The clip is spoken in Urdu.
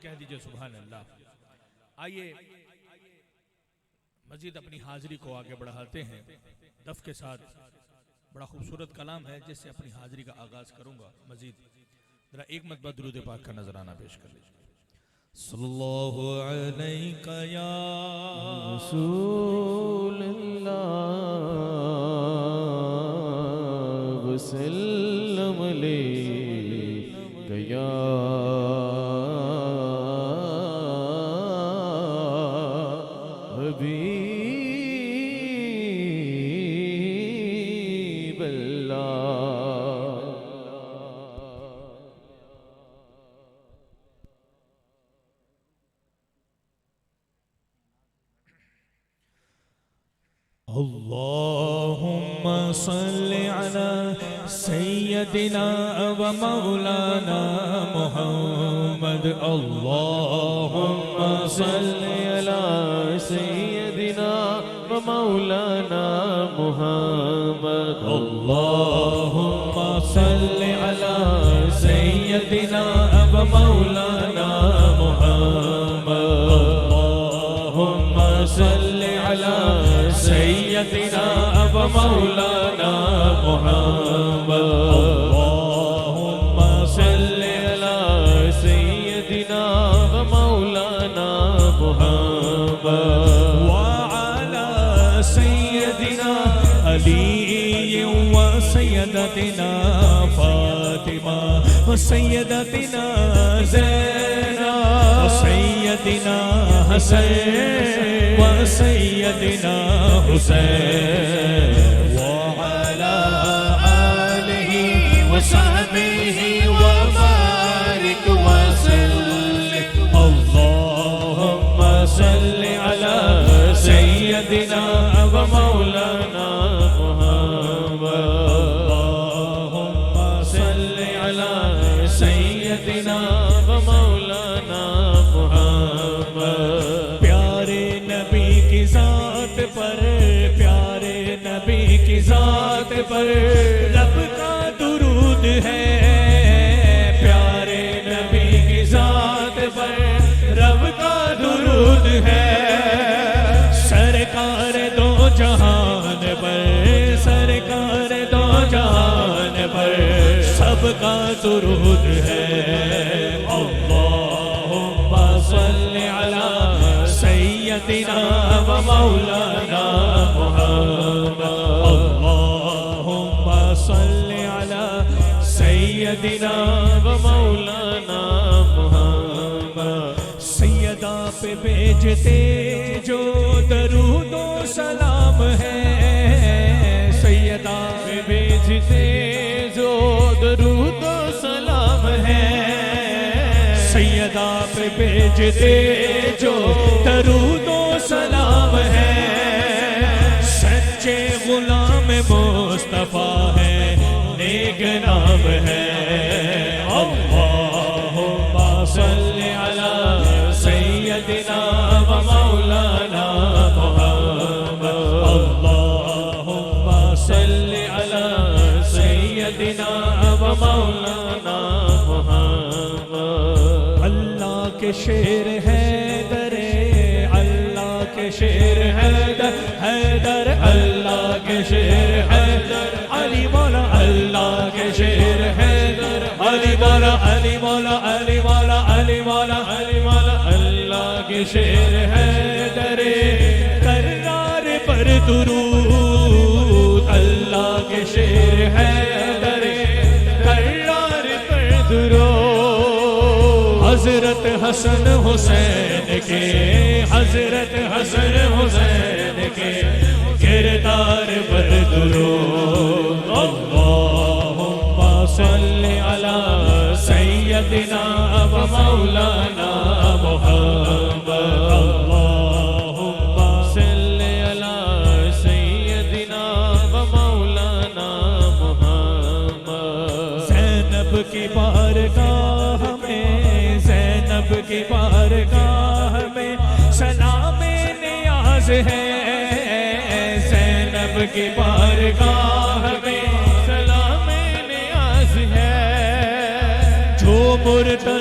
کہہ دیجئے سبحان اللہ۔ آئیے مزید اپنی حاضری کو آگے بڑھاتے ہیں دف کے ساتھ۔ بڑا خوبصورت کلام ہے جس سے اپنی حاضری کا آغاز کروں گا۔ مزید ذرا ایک مرتبہ درود پاک کا نذرانہ پیش کر لیجیے۔ صلی اللہ علیہ یا رسول اللہ وسلم علیک یا حبیب اللہ۔ اللہم صلی علی سیدنا و مولانا محمد۔ اللہم صلی علی سیدنا و مولانا محمد۔ اللہم صلی علی سیدنا و مولانا محمد۔ اللہم صلی علی سیدنا و مولانا محمد۔ اللہم صلی علی سیدنا و مولانا محمد وعلى سيدنا علي وسيدتنا فاطمة وسيدتنا زينب وسيدنا حسين وسيدنا حسين وعلى آله وصحبه وبارك وسلم۔ اللهم صل على سيدنا ومولانا محمد۔ اللهم صل على سيدنا ومولانا محمد۔ پیارے نبی کی ذات پر، پیارے نبی کی ذات پر رب کا درود ہے۔ پیارے نبی کی ذات پر رب کا درود ہے۔ سرکار دو جہان پر، سرکار دو جہان پر سب کا درود ہے۔ اللہم صلی علی سیدنا و مولانا محمد۔ اللہم صلی علی سیدنا و مولانا محمد۔ سیدہ پہ بھیجتے جو درود و سلام ہے، سیدہ پہ بھیجتے جو درود و سلام ہے، سیدہ پہ بھیجتے جو درود و سلام ہے۔ سچے غلام مصطفیٰ ہے، نیک نام ہے۔ اللہم صلی علی سیدنا و مولانا محمد۔ اللہم صلی علی سیدنا و مولانا محمد۔ اللہ کے شیر حیدر، اللہ کے شیر حیدر، حیدر اللہ کے شیر حیدر، علی مولا اللہ کے شیر حیدر، علی مولا علی مولا علی مولا علی مولا علی مولا اللہ کے شیر حیدر۔ کرار پر درود اللہ کے شیر حیدر، کرار پر درود حضرت حسن حسین کے، حضرت حسن حسین کے کردار پر درود۔ اللہم صلی علی سیدنا و مولانا محمد۔ اللہم صلی علی سیدنا و مولانا محمد۔ زینب کی بارگاہ میں، زینب کی بارگاہ میں سلام نیاز ہے۔ زینب کی بارگاہ میں سلام نیاز ہے۔ جو مرتضی